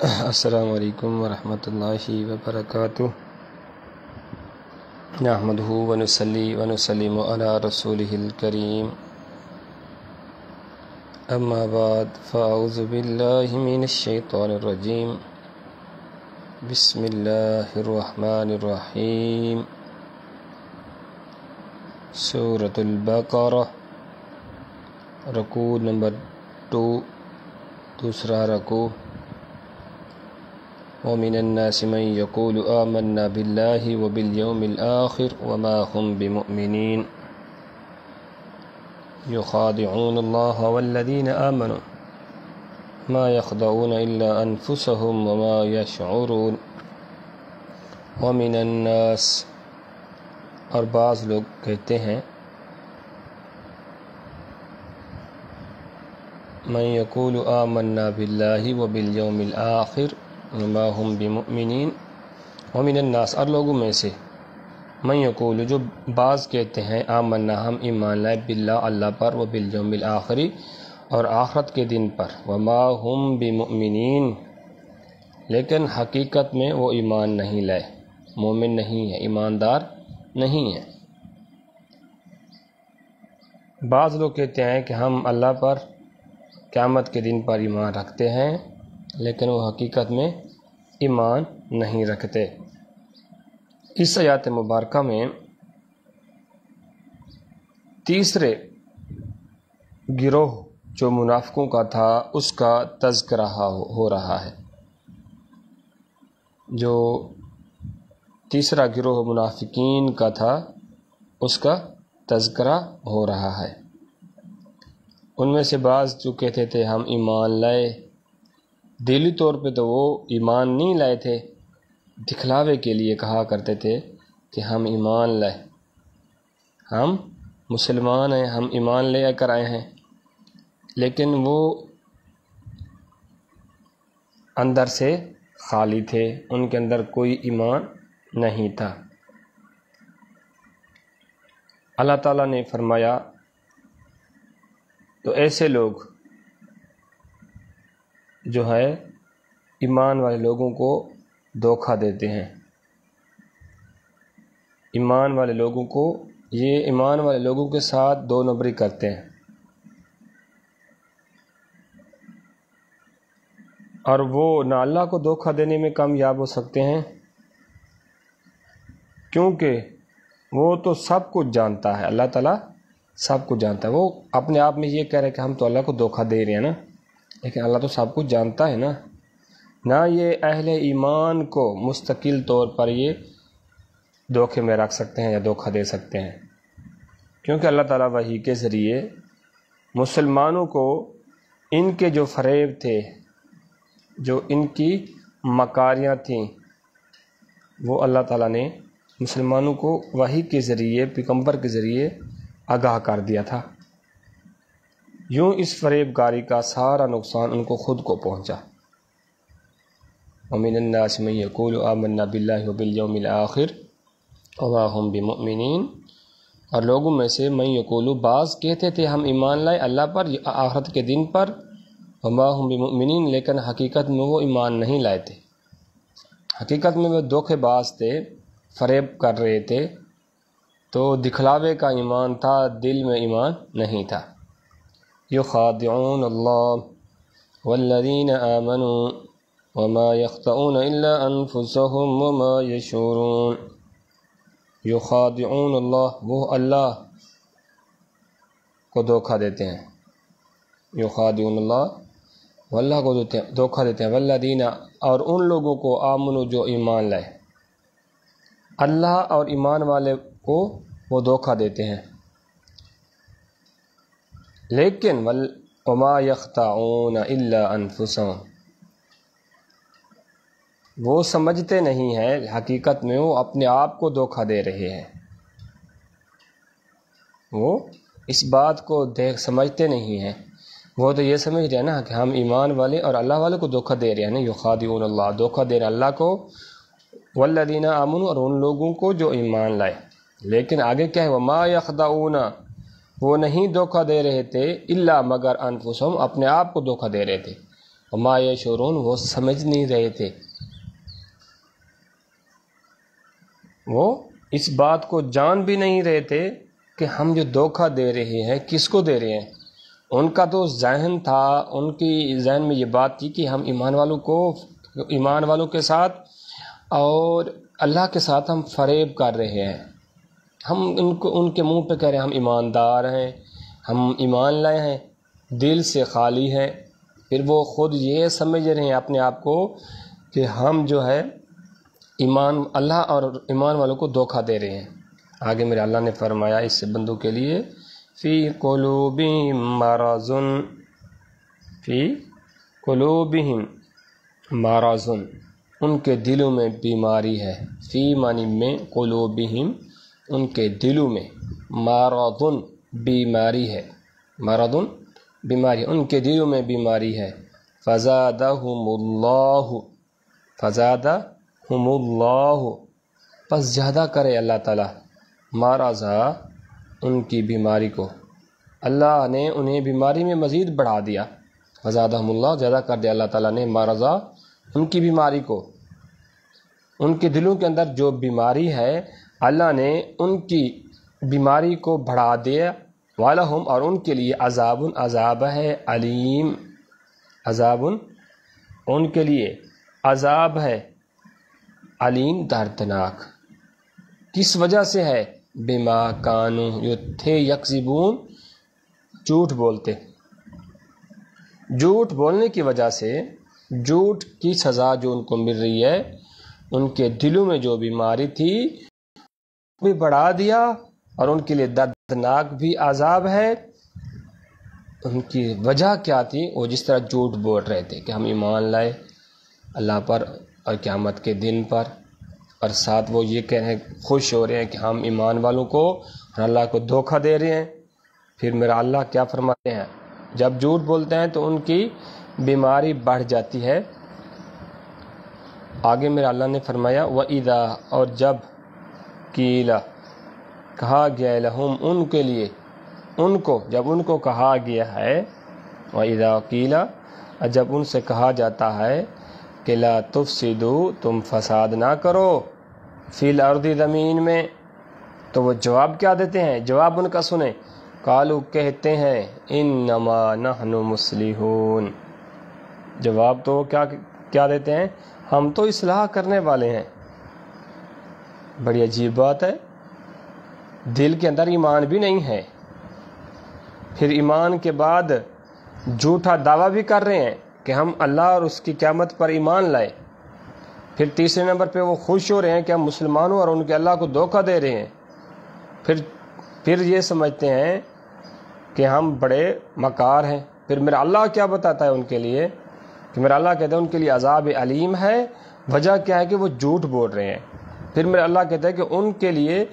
السلام علیکم ورحمۃ اللہ وبرکاتہ۔ نحمدہ ونصلی ونسلم علی رسولہ الکریم، اما بعد فاعوذ باللہ من الشیطان الرجیم، بسم اللہ الرحمن الرحیم۔ سورۃ البقرہ، رکوع نمبر 2، دوسرا رکوع۔ وَمِنَ النَّاسِ مَن يَقُولُ آمَنَّا بِاللَّهِ وَبِالْيَوْمِ الْآخِرِ وَمَا هُمْ بِمُؤْمِنِينَ يُخَادِعُونَ اللَّهَ وَالَّذِينَ آمَنُوا مَا يَخْدَعُونَ إِلَّا أَنفُسَهُمْ وَمَا يَشْعُرُونَ۔ وَمِنَ النَّاسِ، اور بعض لوگ کہتے ہیں، مَن يَقُولُ آمَنَّا بِاللَّهِ وَبِالْيَوْمِ الْآخِرِ وَمَا هُمْ بِمُؤْمِنِينَ۔ وَمِنَ النَّاسِ، اور لوگوں میں سے، من یقول، جو بعض کہتے ہیں، آمنا، ہم ایمان لائے، باللہ، اللہ پر، وبالیوم الآخر، اور آخرت کے دن پر، وما ہم بمؤمنین، لیکن حقیقت میں وہ ایمان نہیں لائے، مومن نہیں ہے، ایماندار نہیں ہے۔ بعض لوگ کہتے ہیں کہ ہم اللہ پر، قیامت کے دن پر ایمان رکھتے ہیں، لیکن وہ حقیقت میں ایمان نہیں رکھتے۔ اس آیات مبارکہ میں تیسرے گروہ جو منافقوں کا تھا اس کا تذکرہ ہو رہا ہے۔ جو تیسرا گروہ منافقین کا تھا اس کا تذکرہ ہو رہا ہے۔ ان میں سے بعض جو کہتے تھے ہم ایمان لائے، دلی طور پہ تو وہ ایمان نہیں لائے تھے، دکھلاوے کے لیے کہا کرتے تھے کہ ہم ایمان لائے، ہم مسلمان ہیں، ہم ایمان لے کر آئے ہیں، لیکن وہ اندر سے خالی تھے، ان کے اندر کوئی ایمان نہیں تھا۔ اللہ تعالیٰ نے فرمایا تو ایسے لوگ جو ہے ایمان والے لوگوں کو دھوکہ دیتے ہیں، ایمان والے لوگوں کو، یہ ایمان والے لوگوں کے ساتھ دو نمبری کرتے ہیں، اور وہ نہ اللہ کو دھوکہ دینے میں کامیاب ہو سکتے ہیں، کیونکہ وہ تو سب کچھ جانتا ہے، اللہ تعالیٰ سب کچھ جانتا ہے۔ وہ اپنے آپ میں یہ کہہ رہے کہ ہم تو اللہ کو دھوکہ دے رہے ہیں نا، لیکن اللہ تو سب کچھ جانتا ہے نا۔ نہ یہ اہل ایمان کو مستقل طور پر یہ دھوکے میں رکھ سکتے ہیں یا دھوکہ دے سکتے ہیں، کیونکہ اللہ تعالیٰ وحی کے ذریعے مسلمانوں کو ان کے جو فریب تھے، جو ان کی مکاریاں تھیں، وہ اللہ تعالیٰ نے مسلمانوں کو وحی کے ذریعے، پیغمبر کے ذریعے آگاہ کر دیا تھا۔ یوں اس فریب کاری کا سارا نقصان ان کو خود کو پہنچا۔ وَمِنَ النَّاسِ مَن يَقُولُ آمَنَّا بِاللَّهِ وَبِالْيَوْمِ الْآخِرِ وَمَا هُمْ بِمُؤْمِنِينَ، اور لوگوں میں سے من یقول، بعض کہتے تھے ہم ایمان لائے اللہ پر، آخرت کے دن پر، وَمَا هُمْ بِمُؤْمِنِينَ، لیکن حقیقت میں وہ ایمان نہیں لائے تھے، حقیقت میں وہ دھوکے باز تھے، فریب کر رہے تھے، تو دکھلاوے کا ایمان تھا، دل میں ایمان نہیں تھا۔ يُخَادِعُونَ اللَّهَ وَالَّذِينَ آمَنُوا وَمَا يَخْدَعُونَ إِلَّا أَنفُسَهُمْ وَمَا يَشْعُرُونَ۔ يُخَادِعُونَ اللَّهَ، وہ اللہ کو دھوکہ دیتے ہیں، يُخَادِعُونَ اللَّهَ، وہ اللہ کو دھوکہ دیتے ہیں، وَالَّذِينَ، اور ان لوگوں کو، آمنوا، جو ایمان لائے، اللہ اور ایمان والے کو وہ دھوکہ دیتے ہیں، لیکن وَمَا يَخْدَعُونَ إِلَّا أَنفُسَهُمْ، وہ سمجھتے نہیں ہیں، حقیقت میں وہ اپنے آپ کو دھوکہ دے رہے ہیں، وہ اس بات کو سمجھتے نہیں ہیں، وہ تو یہ سمجھ رہے ہیں نا کہ ہم ایمان والے اور اللہ والے کو دھوکہ دے رہے ہیں نا، یخادعون اللہ، دھوکہ دے رہے ہیں اللہ کو، والذین آمنوا، اور ان لوگوں کو جو ایمان لائے، لیکن آگے کیا ہے، وما یخدعون، وہ نہیں دھوکہ دے رہے تھے، الا، مگر، انفسہم، اپنے آپ کو دھوکہ دے رہے تھے، وما یشعرون، وہ سمجھ نہیں رہے تھے، وہ اس بات کو جان بھی نہیں رہے تھے کہ ہم جو دھوکہ دے رہے ہیں کس کو دے رہے ہیں۔ ان کا تو ذہن تھا، ان کی ذہن میں یہ بات تھی کہ ہم ایمان والوں کے ساتھ اور اللہ کے ساتھ ہم فریب کر رہے ہیں، ہم ان کے منہ پہ کہہ رہے ہیں ہم ایماندار ہیں، ہم ایمان لائے ہیں، دل سے خالی ہیں، پھر وہ خود یہ سمجھ رہے ہیں اپنے آپ کو کہ ہم جو ہے ایمان اللہ اور ایمان والوں کو دھوکہ دے رہے ہیں۔ آگے میرے اللہ نے فرمایا اس سے بندوں کے لیے فی قلوبہم مرض، فی قلوبہم مرض، ان کے دلوں میں بیماری ہے، فی معنی میں، قلوبہم ان کے دلوں میں، مرض بیماری ہے، مرض بیماری، ان کے دلوں میں بیماری ہے، فزادہم اللہ، فزادہم اللہ، پس زیادہ کرے اللہ تعالیٰ مرضا، ان کی بیماری کو، اللہ نے انہیں بیماری میں مزید بڑھا دیا، فزادہم اللہ، زیادہ کر دیا اللہ تعالیٰ نے مرضا، ان کی بیماری کو، ان کے دلوں کے اندر جو بیماری ہے اللہ نے ان کی بیماری کو بڑھا دیا، وَلَهُمْ، اور ان کے لیے عذاب، عذاب ہے علیم، عذاب ان کے لیے عذاب ہے علیم، دردناک، کس وجہ سے ہے؟ بما کانوا، جو تھے یکذبون، جھوٹ بولتے، جھوٹ بولنے کی وجہ سے، جھوٹ کی سزا جو ان کو مل رہی ہے، ان کے دلوں میں جو بیماری تھی بھی بڑھا دیا، اور ان کے لیے دردناک بھی عذاب ہے۔ ان کی وجہ کیا تھی؟ وہ جس طرح جھوٹ بول رہے تھے کہ ہم ایمان لائے اللہ پر اور قیامت کے دن پر، اور ساتھ وہ یہ کہہ رہے ہیں، خوش ہو رہے ہیں کہ ہم ایمان والوں کو اور اللہ کو دھوکہ دے رہے ہیں۔ پھر میرا اللہ کیا فرماتے ہیں؟ جب جھوٹ بولتے ہیں تو ان کی بیماری بڑھ جاتی ہے۔ آگے میرا اللہ نے فرمایا وَإِذَا، اور جب قیل، کہا گیا، لہم، ان کے لیے، ان کو، جب ان کو کہا گیا ہے، وَإِذَا قیل، جب ان سے کہا جاتا ہے کہ لا تفسدوا، تم فساد نہ کرو، فی الارض، زمین میں، تو وہ جواب کیا دیتے ہیں؟ جواب ان کا سنیں، قالوا، کہتے ہیں، انما نحن مصلحون، جواب تو کیا دیتے ہیں؟ ہم تو اصلاح کرنے والے ہیں۔ بڑی عجیب بات ہے، دل کے اندر ایمان بھی نہیں ہے، پھر ایمان کے بعد جھوٹا دعویٰ بھی کر رہے ہیں کہ ہم اللہ اور اس کی قیامت پر ایمان لائے، پھر تیسرے نمبر پہ وہ خوش ہو رہے ہیں کہ ہم مسلمانوں اور ان کے اللہ کو دھوکہ دے رہے ہیں، پھر یہ سمجھتے ہیں کہ ہم بڑے مکار ہیں۔ پھر میرا اللہ کیا بتاتا ہے ان کے لیے؟ کہ میرا اللہ کہتا ہے ان کے لیے عذاب علیم ہے۔ وجہ کیا ہے؟ کہ وہ جھوٹ بول رہے ہیں۔ پھر میرا اللہ کہتا ہے کہ ان کے لیے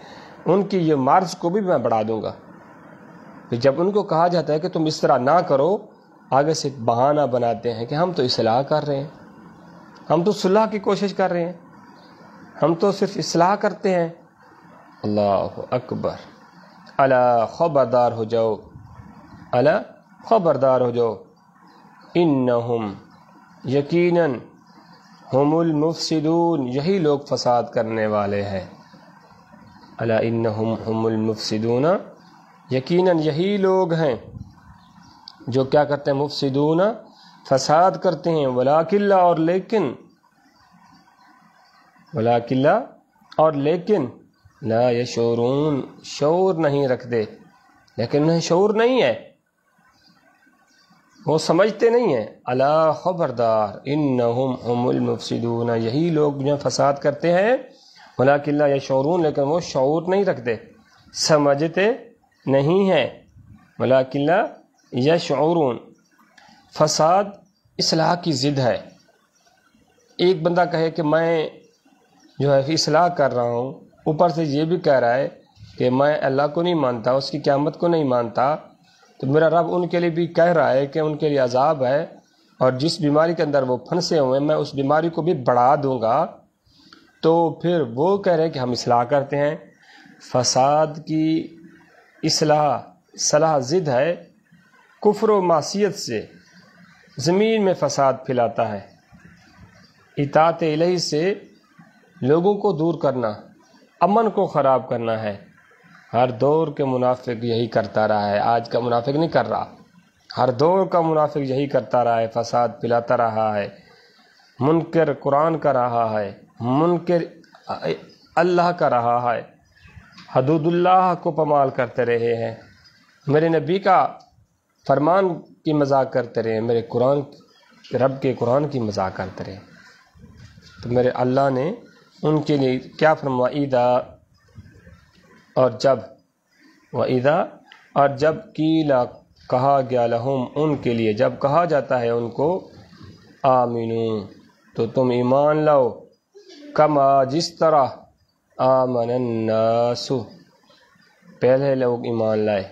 ان کی یہ مرض کو بھی میں بڑھا دوں گا۔ پھر جب ان کو کہا جاتا ہے کہ تم اس طرح نہ کرو، آگے سے بہانہ بناتے ہیں کہ ہم تو اصلاح کر رہے ہیں، ہم تو صلح کی کوشش کر رہے ہیں، ہم تو صرف اصلاح کرتے ہیں۔ اللہ اکبر! الا، خبردار ہو جاؤ، الا، خبردار ہو جاؤ، انہم، یقیناً، ہم المفسدون، یہی لوگ فساد کرنے والے ہیں۔ الا انہم ہم المفسدون، یقیناً یہی لوگ ہیں جو کیا کرتے ہیں؟ مفسدون، فساد کرتے ہیں، ولکن لا، اور لیکن، ولکن لا، اور لیکن، لا یشعرون، شعور نہیں رکھتے، لیکن انہیں شعور نہیں ہے، وہ سمجھتے نہیں ہیں۔ الا، خبردار، انہم ہم المفسدون، یہی لوگ جو فساد کرتے ہیں، ولکن لا یشعرون، لیکن وہ شعور نہیں رکھتے، سمجھتے نہیں ہیں، ولکن لا یشعرون۔ فساد اصلاح کی ضد ہے۔ ایک بندہ کہے کہ میں جو ہے اصلاح کر رہا ہوں، اوپر سے یہ بھی کہہ رہا ہے کہ میں اللہ کو نہیں مانتا، اس کی قیامت کو نہیں مانتا، تو میرا رب ان کے لیے بھی کہہ رہا ہے کہ ان کے لیے عذاب ہے، اور جس بیماری کے اندر وہ پھنسے ہوئے ہیں میں اس بیماری کو بھی بڑھا دوں گا۔ تو پھر وہ کہہ رہے ہیں کہ ہم اصلاح کرتے ہیں۔ فساد کی صلاح ضد ہے کفر و معصیت سے، زمین میں فساد پھیلاتا ہے۔ اطاعت الہی سے لوگوں کو دور کرنا، امن کو خراب کرنا ہے۔ ہر دور کے منافق یہی کرتا رہا ہے، آج کا منافق نہیں کر رہا، ہر دور کا منافق یہی کرتا رہا ہے، فساد پھیلاتا رہا ہے، منکر قرآن کا رہا ہے، منکر اللہ کا رہا ہے، حدود اللہ کو پامال کرتے رہے ہیں، میرے نبی کا فرمان کی مذاق کرتے رہے، میرے قرآن رب کے قرآن کی مذاق کرتے رہے۔ تو میرے اللہ نے ان کے لیے کیا فرمایا؟ اور جب قیلا کہا گیا لہم ان کے لیے، جب کہا جاتا ہے ان کو آمنو تو تم ایمان لاؤ، کما جس طرح آمن الناس پہلے لوگ ایمان لائے،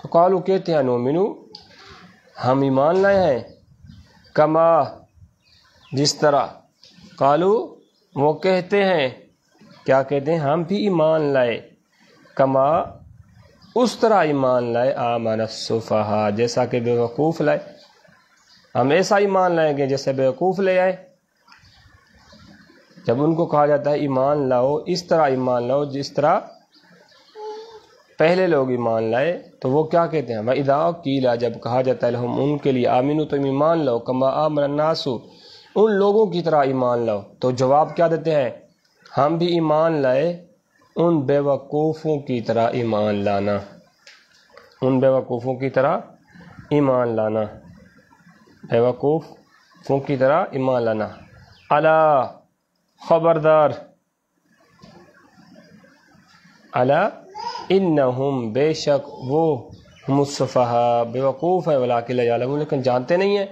تو قالو کہتے ہیں نؤمنو ہم ایمان لائے ہیں، کما جس طرح، قالو وہ کہتے ہیں، کیا کہتے ہیں؟ ہم بھی ایمان لائے، کما اس طرح ایمان لائے، آمن السفہاء جیسا کہ بے وقوف لائے، ہم ایسا ایمان لائیں گے جیسے بے وقوف لے آئے۔ جب ان کو کہا جاتا ہے ایمان لاؤ، اس طرح ایمان لاؤ جس طرح پہلے لوگ ایمان لائے، تو وہ کیا کہتے ہیں؟ وَإِذَا قِيلَ جب کہا جاتا ہے لہم ان کے لیے آمنو تم ایمان لاؤ، کما آمن الناس ان لوگوں کی طرح ایمان لاؤ، تو جواب کیا دیتے ہیں؟ ہم بھی ایمان لائے، ان بے وقوفوں کی طرح ایمان لانا، ان بے وقوفوں کی طرح ایمان لانا، بے وقوفوں کی طرح ایمان لانا۔ الا خبردار، الا انہم بے شک وہ ہم السفہاء بے وقوف ہیں، ولکن لا یعلمون لیکن جانتے نہیں ہیں،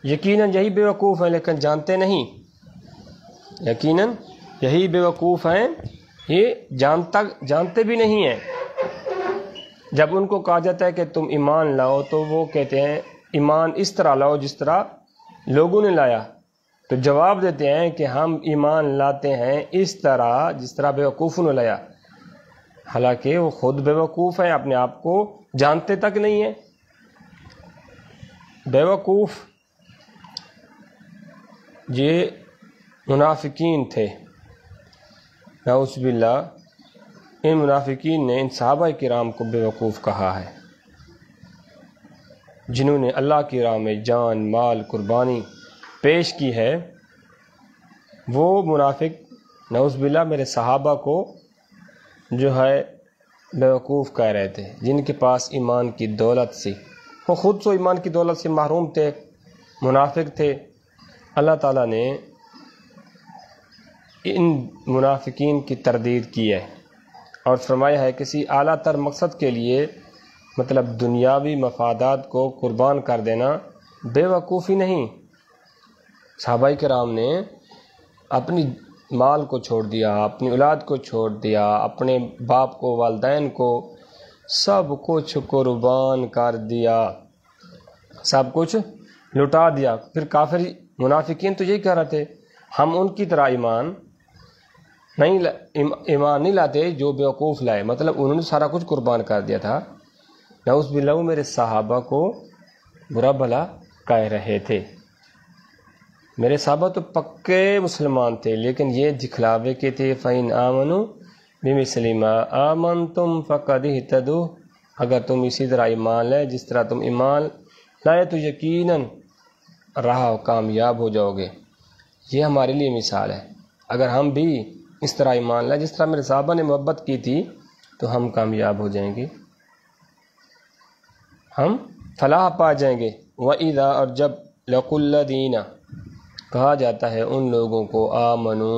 یقیناً یہی بے وقوف ہیں لیکن جانتے نہیں، یقیناً یہی بے وقوف ہیں، یہ جانتے بھی نہیں ہیں۔ جب ان کو کہا جاتا ہے کہ تم ایمان لاؤ تو وہ کہتے ہیں ایمان اس طرح لاؤ جس طرح لوگوں نے لایا، تو جواب دیتے ہیں کہ ہم ایمان لاتے ہیں اس طرح جس طرح بے وقوفوں نے لایا، حالانکہ وہ خود بے وقوف ہیں، اپنے آپ کو جانتے تک نہیں ہیں۔ بے وقوف یہ منافقین تھے، نعوذ باللہ، ان منافقین نے ان صحابہ کرام کو بے وقوف کہا ہے، جنہوں نے اللہ کی راہ میں جان مال قربانی پیش کی ہے۔ وہ منافق نعوذ باللہ میرے صحابہ کو جو ہے بے وقوف کہہ رہے تھے، جن کے پاس ایمان کی دولت سی، وہ خود تو ایمان کی دولت سے محروم تھے، منافق تھے۔ اللہ تعالیٰ نے ان منافقین کی تردید کی ہے اور فرمایا ہے کسی اعلیٰ تر مقصد کے لیے، مطلب دنیاوی مفادات کو قربان کر دینا بے وقوفی نہیں۔ صحابہ کرام نے اپنی مال کو چھوڑ دیا، اپنی اولاد کو چھوڑ دیا، اپنے باپ کو، والدین کو، سب کچھ قربان کر دیا، سب کچھ لٹا دیا۔ پھر کافر منافقین تو یہی کہہ رہے تھے ہم ان کی طرح ایمان نہیں لاتے جو بے وقوف لائے، مطلب انہوں نے سارا کچھ قربان کر دیا تھا۔ نعوذ باللہ میرے صحابہ کو برا بھلا کہہ رہے تھے۔ میرے صحابہ تو پکے مسلمان تھے، لیکن یہ دکھلاوے کے تھے۔ فَإِنْ آمَنُوا بِمِثْلِ مَا آمَنْتُمْ فَقَدِ اهْتَدُوا اگر تم اسی طرح ایمان لائے جس طرح تم ایمان لائے تو یقیناً راہ کامیاب ہو جاؤ گے۔ یہ ہمارے لیے مثال ہے، اگر ہم بھی اس طرح ایمان لائے جس طرح میرے صحابہ نے محبت کی تھی تو ہم کامیاب ہو جائیں گے، ہم فلاح پا جائیں گے۔ وَإِذَا اور جب لَقُوا الَّذِينَ کہا جاتا ہے ان لوگوں کو آمنو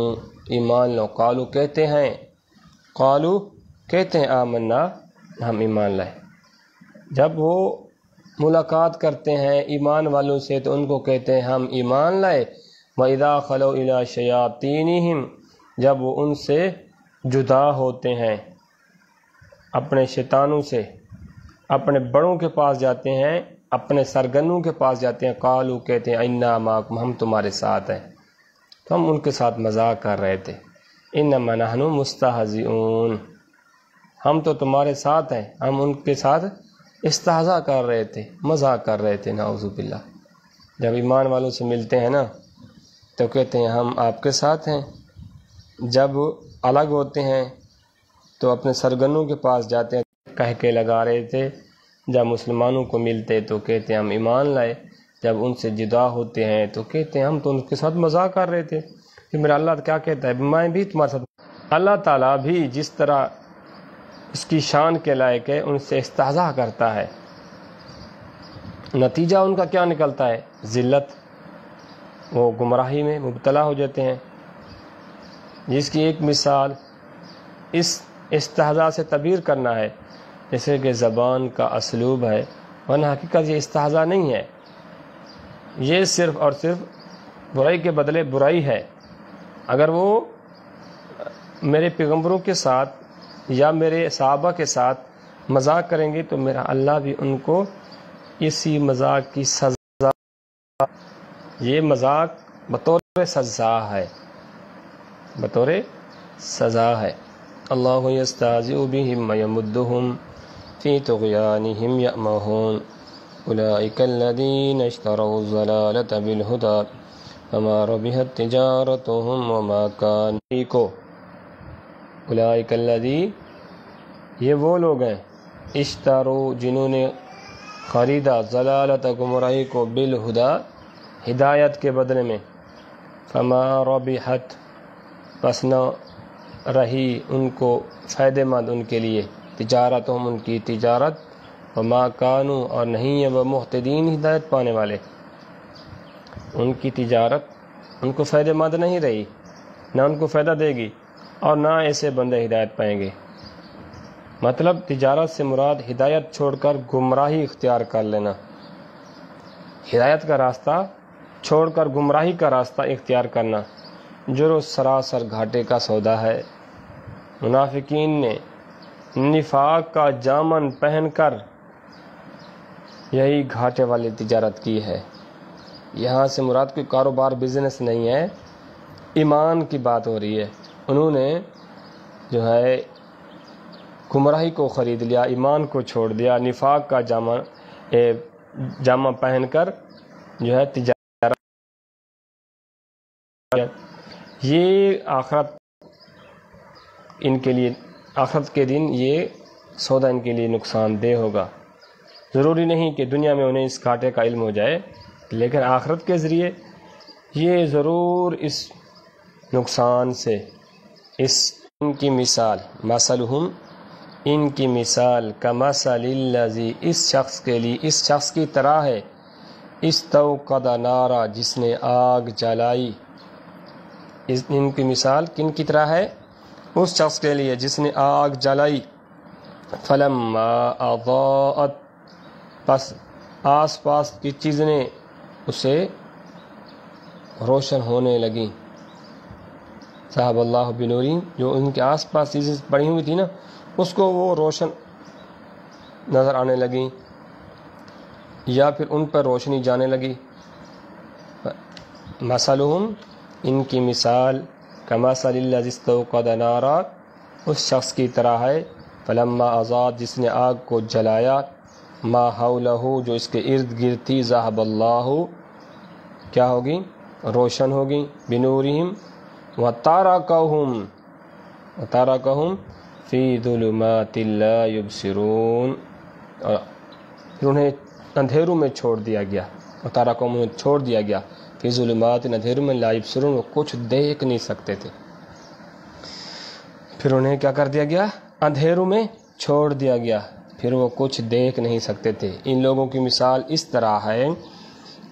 ایمان لو، قالو کہتے ہیں آمنا ہم ایمان لائے۔ جب وہ ملاقات کرتے ہیں ایمان والوں سے تو ان کو کہتے ہیں ہم ایمان لائے۔ وَإِذَا خَلَوْا إِلَىٰ شَيَاطِینِهِمْ جب وہ ان سے جدا ہوتے ہیں، اپنے شیطانوں سے، اپنے بڑوں کے پاس جاتے ہیں، اپنے سرگنوں کے پاس جاتے ہیں، قالو کہتے ہیں انا معکم ہم تمہارے ساتھ ہیں، تو ہم ان کے ساتھ مذاق کر رہے تھے۔ انما نحن مستہزئون ہم تو تمہارے ساتھ ہیں، ہم ان کے ساتھ استہزاء کر رہے تھے، مذاق کر رہے تھے، نعوذ باللہ۔ جب ایمان والوں سے ملتے ہیں نا تو کہتے ہیں ہم آپ کے ساتھ ہیں، جب الگ ہوتے ہیں تو اپنے سرگنوں کے پاس جاتے ہیں، کہہ کے لگا رہے تھے۔ جب مسلمانوں کو ملتے تو کہتے ہیں ہم ایمان لائے، جب ان سے جدا ہوتے ہیں تو کہتے ہیں ہم تو ان کے ساتھ مذاق کر رہے تھے۔ کہ میرا اللہ کیا کہتا ہے، میں بھی تمہارے ساتھ۔ اللہ تعالیٰ بھی جس طرح اس کی شان کے لائق ہے ان سے استہزاء کرتا ہے، نتیجہ ان کا کیا نکلتا ہے؟ ذلت، وہ گمراہی میں مبتلا ہو جاتے ہیں، جس کی ایک مثال اس استہزاء سے تعبیر کرنا ہے جیسے کہ زبان کا اسلوب ہے، ورنہ حقیقت یہ استہزاء نہیں ہے، یہ صرف اور صرف برائی کے بدلے برائی ہے۔ اگر وہ میرے پیغمبروں کے ساتھ یا میرے صحابہ کے ساتھ مذاق کریں گے تو میرا اللہ بھی ان کو اسی مذاق کی سزا، یہ مذاق بطور سزا ہے، بطور سزا ہے۔ اللہ یستہزئ بہم ویمدہم فی طغیانہم یعمہون اولئک الذین اشتروا الضلالۃ بالہدی فما ربحت تجارتہم وما کانوا۔ اولئک الذین، یہ وہ لوگ ہیں، اشتروا جنہوں نے خریدا، ضلالت گمراہی کو، بالہدی ہدایت کے بدلے میں، فما ربحت پس نہ رہی ان کو فائدہ مند ان کے لیے، تجارتہم ان کی تجارت، وما کانوا اور نہیں ہے وہ مہتدین ہدایت پانے والے، ان کی تجارت ان کو فائدہ مند نہیں رہی، نہ ان کو فائدہ دے گی اور نہ ایسے بندے ہدایت پائیں گے۔ مطلب تجارت سے مراد ہدایت چھوڑ کر گمراہی اختیار کر لینا، ہدایت کا راستہ چھوڑ کر گمراہی کا راستہ اختیار کرنا، جو سراسر گھاٹے کا سودا ہے۔ منافقین نے نفاق کا جامن پہن کر یہی گھاٹے والی تجارت کی ہے۔ یہاں سے مراد کوئی کاروبار بزنس نہیں ہے، ایمان کی بات ہو رہی ہے۔ انہوں نے جو ہے گمراہی کو خرید لیا، ایمان کو چھوڑ دیا، نفاق کا جامہ پہن کر جو ہے تجارت، یہ آخرت ان کے لیے، آخرت کے دن یہ سودا ان کے لیے نقصان دہ ہوگا۔ ضروری نہیں کہ دنیا میں انہیں اس گھاٹے کا علم ہو جائے، لیکن آخرت کے ذریعے یہ ضرور اس نقصان سے، ان کی مثال، مثلہم ان کی مثال، کمثل الذی اس شخص کے لیے، اس شخص کی طرح ہے، استوقد نارا جس نے آگ جلائی۔ ان کی مثال کن کی طرح ہے؟ اس شخص کے لیے جس نے آگ جلائی، فلما اضاءت پس آس پاس کی چیزیں اسے روشن ہونے لگیں، صاحب اللہ بنورہم، جو ان کے آس پاس چیزیں پڑی ہوئی تھی نا اس کو وہ روشن نظر آنے لگیں، یا پھر ان پر روشنی جانے لگی۔ مثلہم ان کی مثال، کمثل الذی استوقد نارا اس شخص کی طرح ہے، فلما اضاءت جس نے آگ کو جلایا، ما حولہ جو اس کے ارد گرد تھی، ذہب اللہ کیا ہوگی؟ روشن ہوگی، بنورہم وترکہم فی ظلمات لا یبصرون، اور پھر انہیں اندھیروں میں چھوڑ دیا گیا، وترکہم انہیں چھوڑ دیا گیا، فی ظلمات اندھیروں میں، لا یبصرون وہ کچھ دیکھ نہیں سکتے تھے، پھر انہیں کیا کر دیا گیا؟ اندھیروں میں چھوڑ دیا گیا، پھر وہ کچھ دیکھ نہیں سکتے تھے۔ ان لوگوں کی مثال اس طرح ہے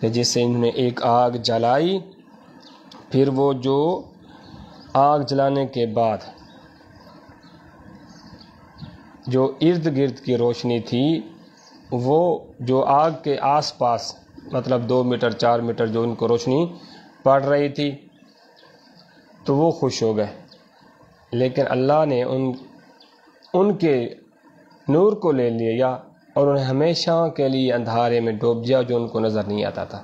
کہ جس سے انہوں نے ایک آگ جلائی، پھر وہ جو آگ جلانے کے بعد جو ارد گرد کی روشنی تھی، وہ جو آگ کے آس پاس مطلب 2 میٹر 4 میٹر جو ان کو روشنی پڑ رہی تھی تو وہ خوش ہو گئے، لیکن اللہ نے ان کے نور کو لے لیا اور انہیں ہمیشہ کے لیے اندھارے میں ڈوب دیا، جو ان کو نظر نہیں آتا تھا،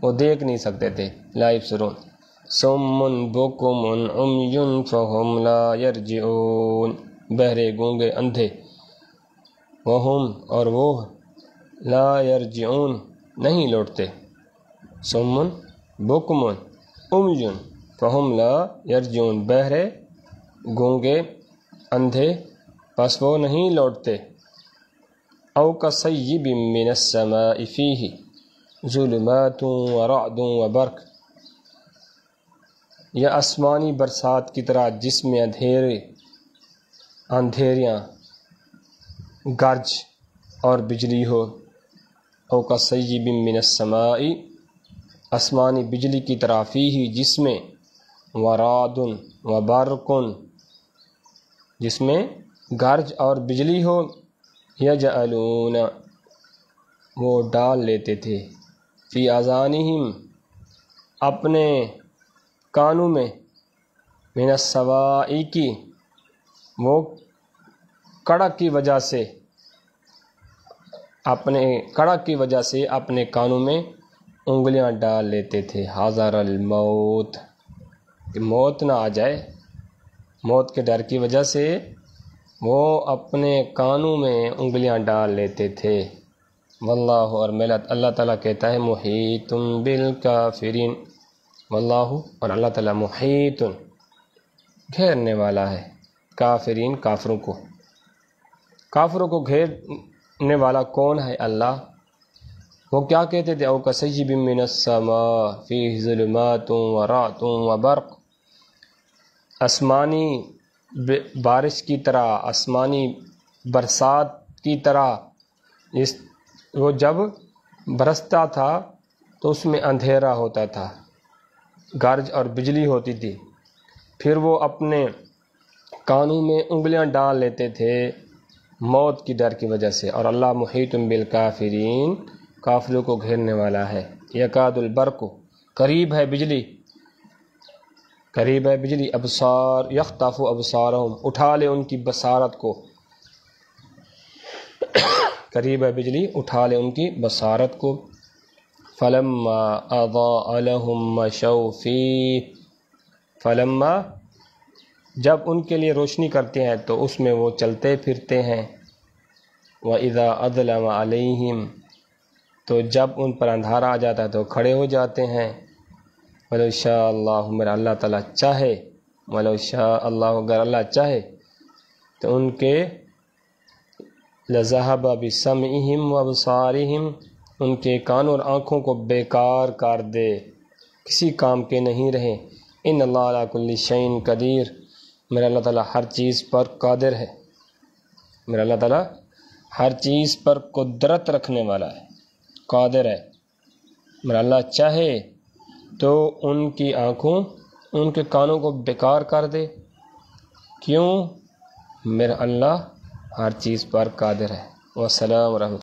وہ دیکھ نہیں سکتے تھے۔ لا یبصرون صم بکم عمی فہم لا یرجعون، بہرے گونگے اندھے، وہم اور وہ لا یرجعون نہیں لوٹتے، سمن بکمن امیٌ فہم لا یرجعون بہرے گونگے اندھے پس وہ نہیں لوٹتے۔ او کصیب من السماء فیہ ظلمات ورعد وبرق، یا آسمانی برسات کی طرح جس میں اندھیریاں گرج اور بجلی ہو۔ او کصیب من السماء آسمانی بجلی کی طرح فیہ جس میں ورعد وبرق جس میں گرج اور بجلی ہو۔ یجعلون وہ ڈال لیتے تھے فی اذانہم اپنے کانوں میں من الصواعق وہ کڑک کی وجہ سے اپنے کانوں میں انگلیاں ڈال لیتے تھے، حذر الموت کہ موت نہ آ جائے، موت کے ڈر کی وجہ سے وہ اپنے کانوں میں انگلیاں ڈال لیتے تھے۔ واللہ اور اللہ تعالیٰ کہتا ہے محیط بالکافرین، واللہ اور اللہ تعالیٰ محیط گھیرنے والا ہے، کافرین کافروں کو گھیرنے والا کون ہے؟ اللہ۔ وہ کیا کہتے تھے؟ او کصیب من السماء فیہ ظلمات ورعد وبرق، آسمانی بارش کی طرح، آسمانی برسات کی طرح، وہ جب برستا تھا تو اس میں اندھیرا ہوتا تھا، گرج اور بجلی ہوتی تھی، پھر وہ اپنے کانوں میں انگلیاں ڈال لیتے تھے موت کی ڈر کی وجہ سے۔ اور اللہ محیط بالکافرین کافروں کو گھیرنے والا ہے۔ یکاد البرق قریب ہے بجلی، ابصار یخطف ابصارہم اٹھا لے ان کی بصارت کو، قریب ہے بجلی اٹھا لے ان کی بصارت کو۔ فلما اضاء لهم مشوا فیہ، فلما جب ان کے لیے روشنی کرتے ہیں تو اس میں وہ چلتے پھرتے ہیں۔ وَإِذَا أَظْلَمَ عَلَيْهِمْ تو جب ان پر اندھارا آ جاتا ہے تو کھڑے ہو جاتے ہیں۔ وَلَوْ شَاءَ اللَّهُ میرا اللہ تعالیٰ چاہے، وَلَوْ شَاءَ اللَّهُ اگر اللہ چاہے تو ان کے لَذَهَبَ بِسَمْعِهِمْ وَأَبْصَارِهِمْ ان کے کانوں اور آنکھوں کو بیکار کر دے، کسی کام کے نہیں رہیں۔ ان اللہ علی کل شیء قدیر میرا اللہ تعالیٰ ہر چیز پر قادر ہے، میرا اللہ تعالیٰ ہر چیز پر قدرت رکھنے والا ہے، قادر ہے۔ میرا اللہ چاہے تو ان کی آنکھوں ان کے کانوں کو بیکار کر دے، کیوں؟ میرا اللہ ہر چیز پر قادر ہے۔ والسلام ورحمۃ اللہ۔